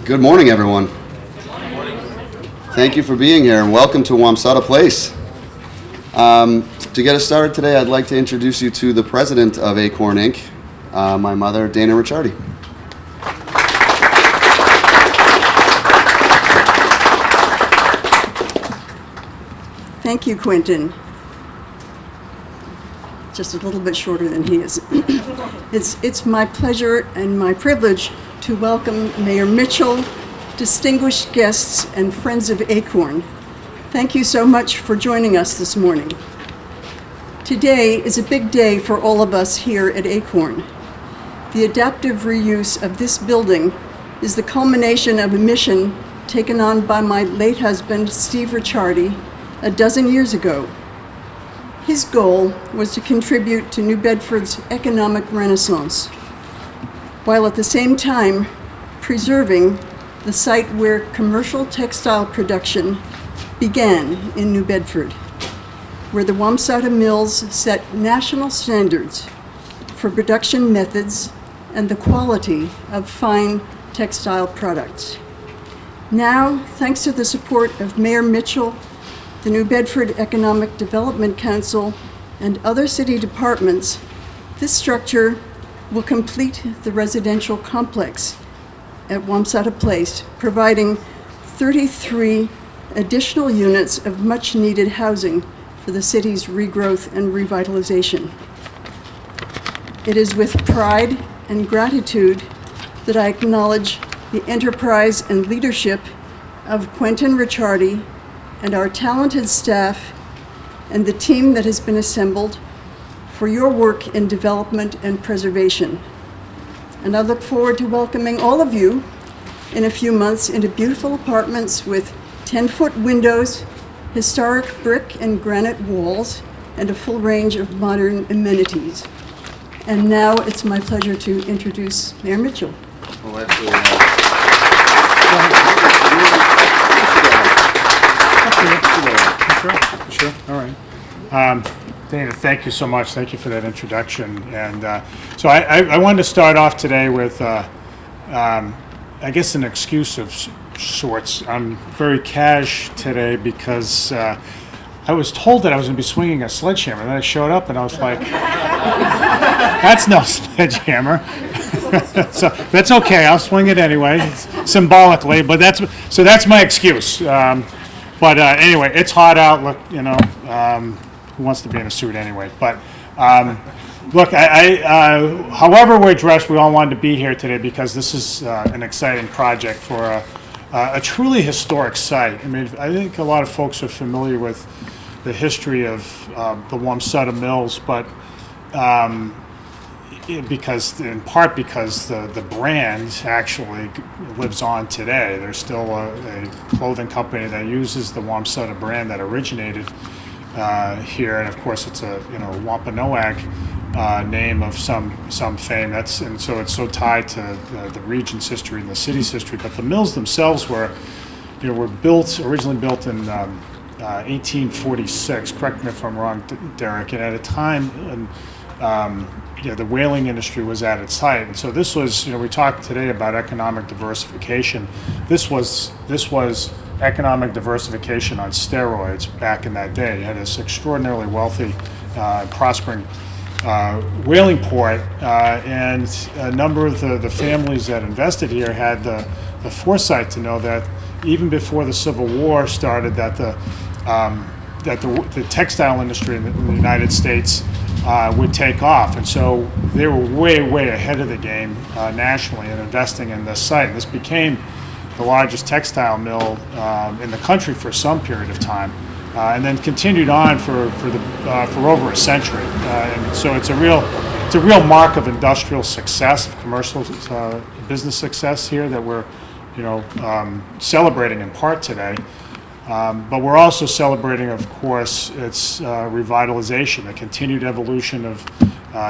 Good morning, everyone. Thank you for being here, and welcome to Wamsutta Place. To get us started today, I'd like to introduce you to the president of Acorn Inc., my mother, Dana Ricciardi. Thank you, Quentin. Just a little bit shorter than he is. It's my pleasure and my privilege to welcome Mayor Mitchell, distinguished guests, and friends of Acorn. Thank you so much for joining us this morning. Today is a big day for all of us here at Acorn. The adaptive reuse of this building is the culmination of a mission taken on by my late husband, Steve Ricciardi, a dozen years ago. His goal was to contribute to New Bedford's economic renaissance, while at the same time preserving the site where commercial textile production began in New Bedford, where the Wamsutta Mills set national standards for production methods and the quality of fine textile products. Now, thanks to the support of Mayor Mitchell, the New Bedford Economic Development Council, and other city departments, this structure will complete the residential complex at Wamsutta Place, providing 33 additional units of much-needed housing for the city's regrowth and revitalization. It is with pride and gratitude that I acknowledge the enterprise and leadership of Quentin Ricciardi and our talented staff and the team that has been assembled for your work in development and preservation. And I look forward to welcoming all of you in a few months into beautiful apartments with 10-foot windows, historic brick and granite walls, and a full range of modern amenities. And now it's my pleasure to introduce Mayor Mitchell. Well, actually, Sure. All right. Dana, thank you so much. Thank you for that introduction. And so I wanted to start off today with, I guess, an excuse of sorts. I'm very cash today because I was told that I was going to be swinging a sledgehammer. Then I showed up and I was like, that's no sledgehammer. So that's okay. I'll swing it anyway, symbolically. But that's my excuse. But anyway, it's hot out. Look, who wants to be in a suit anyway? But look, however we're dressed, we all wanted to be here today because this is an exciting project for a truly historic site. I mean, I think a lot of folks are familiar with the history of the Wamsutta Mills, but in part because the brand actually lives on today. There's still a clothing company that uses the Wamsutta brand that originated here, and of course it's a Wampanoag name of some fame. And so it's so tied to the region's history and the city's history. But the mills themselves were originally built in 1846. Correct me if I'm wrong, Derek. And at a time the whaling industry was at its height, and so this was, we talked today about economic diversification. This was economic diversification on steroids back in that day. You had this extraordinarily wealthy, prospering whaling port, and a number of the families that invested here had the foresight to know that even before the Civil War started, that the textile industry in the United States would take off, and so they were way ahead of the game nationally in investing in this site. This became the largest textile mill in the country for some period of time, and then continued on for over a century. And so it's a real mark of industrial success, of commercial business success here that we're celebrating in part today. But we're also celebrating, of course, its revitalization, the continued evolution of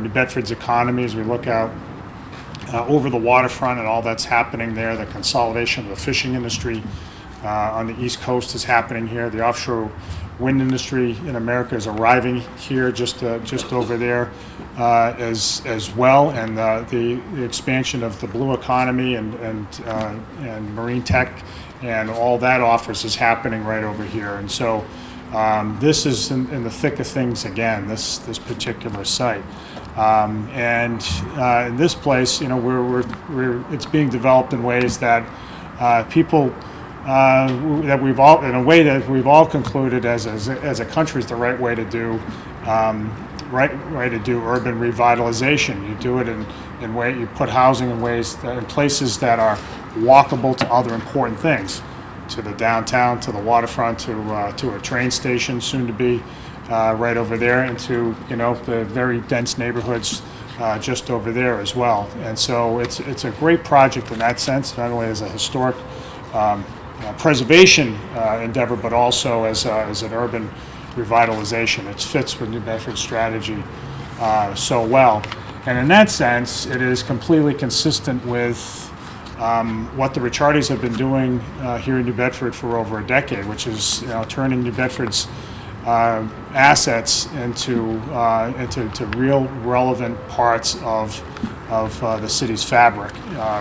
New Bedford's economy as we look out over the waterfront and all that's happening there. The consolidation of the fishing industry on the East Coast is happening here. The offshore wind industry in America is arriving here, just over there, as well, and the expansion of the blue economy and marine tech and all that offers is happening right over here. And so this is in the thick of things again. This particular site. And in this place, it's being developed in ways that people that we've all, in a way that we've all concluded as a country is the right way to do urban revitalization. You do it in way you put housing in places that are walkable to other important things, to the downtown, to the waterfront, to a train station soon to be. Right over there, into the very dense neighborhoods just over there as well. And so it's a great project in that sense, not only as a historic preservation endeavor, but also as an urban revitalization. It fits with New Bedford's strategy so well. And in that sense, it is completely consistent with what the Ricciardis have been doing here in New Bedford for over a decade, which is turning New Bedford's assets into real relevant parts of the city's fabric,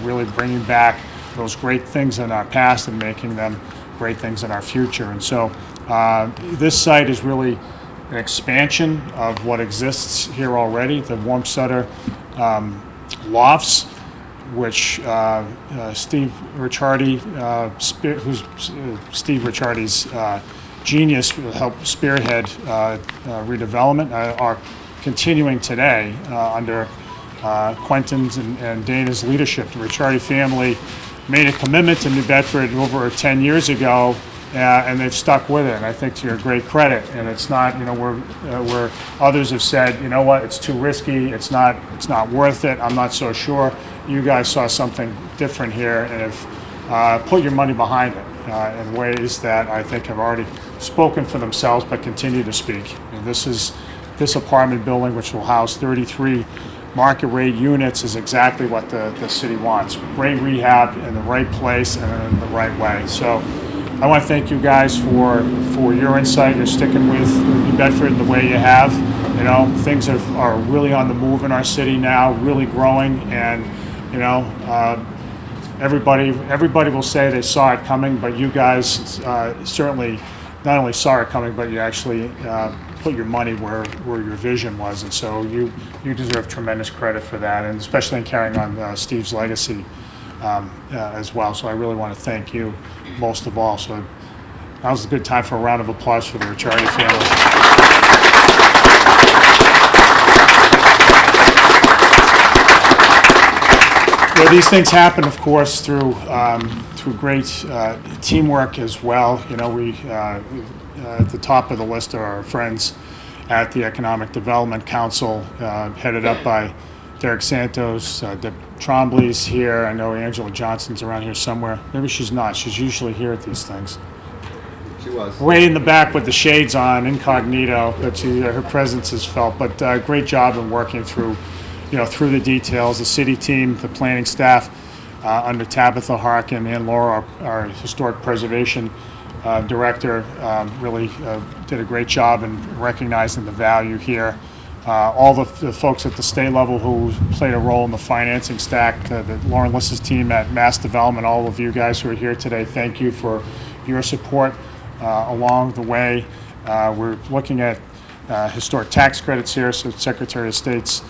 really bringing back those great things in our past and making them great things in our future. And so this site is really an expansion of what exists here already. The Wamsutta lofts, which Steve Ricciardi, who's Steve Ricciardi's genius helped spearhead redevelopment, are continuing today under Quentin's and Dana's leadership. The Ricciardi family made a commitment to New Bedford over 10 years ago, and they've stuck with it. And I think to your great credit. And it's not, where others have said, what, it's too risky, it's not worth it, I'm not so sure. You guys saw something different here and have put your money behind it in ways that I think have already spoken for themselves, but continue to speak. And this apartment building, which will house 33 market rate units, is exactly what the city wants. Great rehab in the right place and in the right way. So I want to thank you guys for your insight. You're sticking with New Bedford the way you have. Things are really on the move in our city now, really growing, and everybody will say they saw it coming, but you guys certainly not only saw it coming, but you actually put your money where your vision was. And so you deserve tremendous credit for that, and especially in carrying on Steve's legacy as well. So I really want to thank you most of all. So now's a good time for a round of applause for the Ricciardi family. These things happen, of course, through great teamwork as well. We at the top of the list are our friends at the Economic Development Council, headed up by Derek Santos. Deb Trombley's here. I know Angela Johnson's around here somewhere. Maybe she's not. She's usually here at these things. She was. Way in the back with the shades on, incognito, but her presence is felt. But great job in working through the details. The city team, the planning staff under Tabitha Harkin and Laura, our historic preservation director, really did a great job in recognizing the value here. All the folks at the state level who played a role in the financing stack, the Lauren Liss's team at Mass Development, all of you guys who are here today, thank you for your support along the way. We're looking at historic tax credits here, so Secretary of State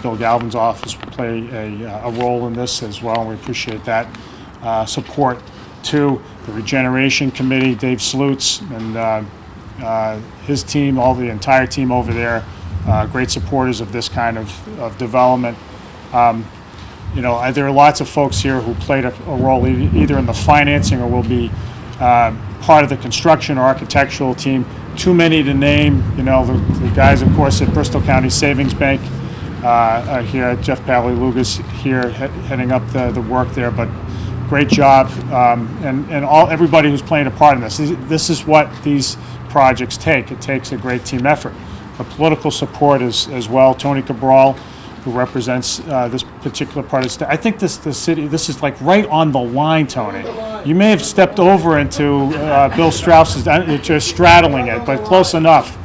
Bill Galvin's office will play a role in this as well, and we appreciate that support too. The Regeneration Committee, Dave Slutz and his team, the entire team over there, great supporters of this kind of development. There are lots of folks here who played a role either in the financing or will be part of the construction or architectural team. Too many to name. The guys, of course, at Bristol County Savings Bank are here. Jeff Paliluga's here heading up the work there, but great job. And everybody who's playing a part in this. This is what these projects take. It takes a great team effort. The political support as well. Tony Cabral who represents this particular part of the state. I think the city, this is like right on the line, Tony. You may have stepped over into Bill Strauss's, just straddling it, but close enough.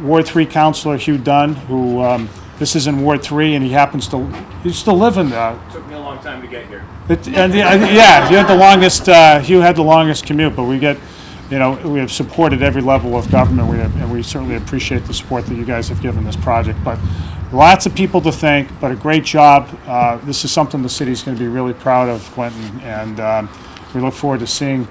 Ward 3 Councilor Hugh Dunn, who this is in Ward 3, and he's still living there. Took me a long time to get here. Yeah, Hugh had the longest commute, but we have supported every level of government, and we certainly appreciate the support that you guys have given this project. But lots of people to thank, but a great job. This is something the city's going to be really proud of, Clinton, and we look forward to seeing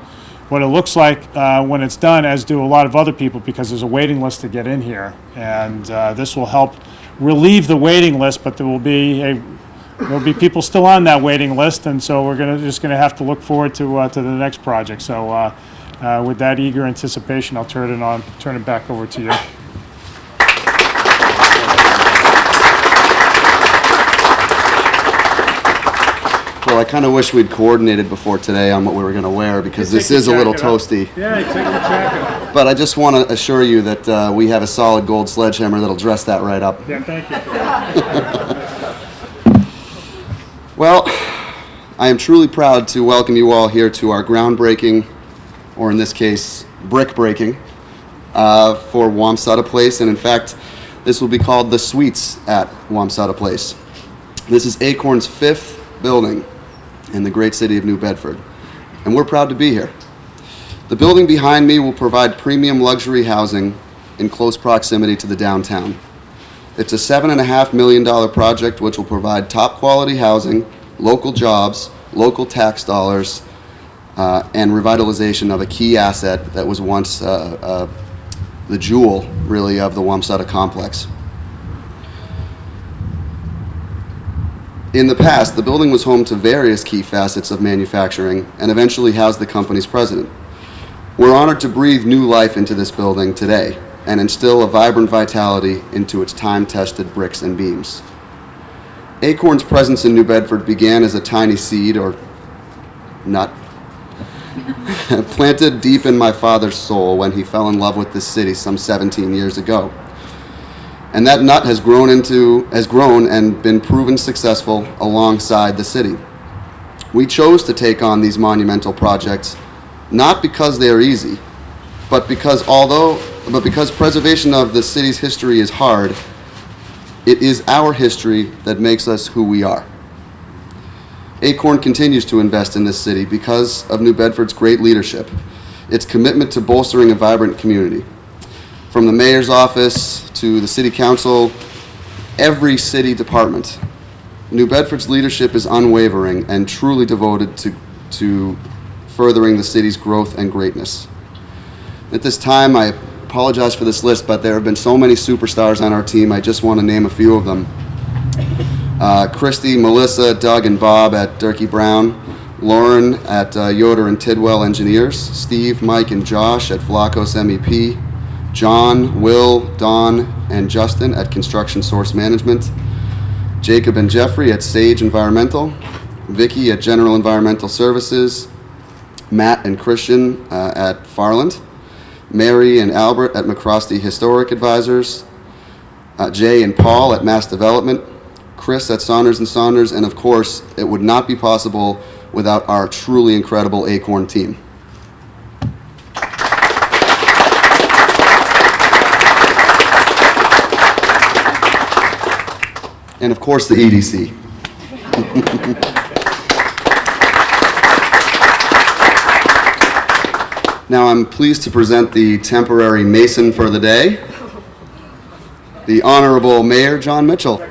what it looks like when it's done, as do a lot of other people, because there's a waiting list to get in here, and this will help relieve the waiting list, but there'll be people still on that waiting list, and so we're just going to have to look forward to the next project. So with that eager anticipation, I'll turn it back over to you. Well, I kind of wish we'd coordinated before today on what we were going to wear, because this is a little toasty. Yeah, take your jacket. But I just want to assure you that we have a solid gold sledgehammer that'll dress that right up. Yeah, thank you. Well, I am truly proud to welcome you all here to our groundbreaking, or in this case, brick breaking, for Wamsutta Place. And in fact, this will be called the Suites at Wamsutta Place. This is Acorn's 5th building in the great city of New Bedford, and we're proud to be here. The building behind me will provide premium luxury housing in close proximity to the downtown. It's a $7.5 million project which will provide top quality housing, local jobs, local tax dollars, and revitalization of a key asset that was once the jewel, really, of the Wamsutta complex. In the past, the building was home to various key facets of manufacturing and eventually housed the company's president. We're honored to breathe new life into this building today and instill a vibrant vitality into its time-tested bricks and beams. Acorn's presence in New Bedford began as a tiny seed, or nut, planted deep in my father's soul when he fell in love with this city some 17 years ago. And that nut has grown and been proven successful alongside the city. We chose to take on these monumental projects not because they are easy, but because preservation of the city's history is hard. It is our history that makes us who we are. Acorn continues to invest in this city because of New Bedford's great leadership, its commitment to bolstering a vibrant community. From the mayor's office to the city council, every city department, New Bedford's leadership is unwavering and truly devoted to furthering the city's growth and greatness. At this time, I apologize for this list, but there have been so many superstars on our team, I just want to name a few of them. Christy, Melissa, Doug, and Bob at Durkee Brown, Lauren at Yoder and Tidwell Engineers, Steve, Mike, and Josh at Flacos MEP, John, Will, Don, and Justin at Construction Source Management, Jacob and Jeffrey at Sage Environmental, Vicky at General Environmental Services, Matt and Christian at Farland, Mary and Albert at McCrosty Historic Advisors, Jay and Paul at Mass Development, Chris at Saunders & Saunders, and of course, it would not be possible without our truly incredible Acorn team. And of course, the EDC. Now I'm pleased to present the temporary Mason for the day, the Honorable Mayor Jon Mitchell.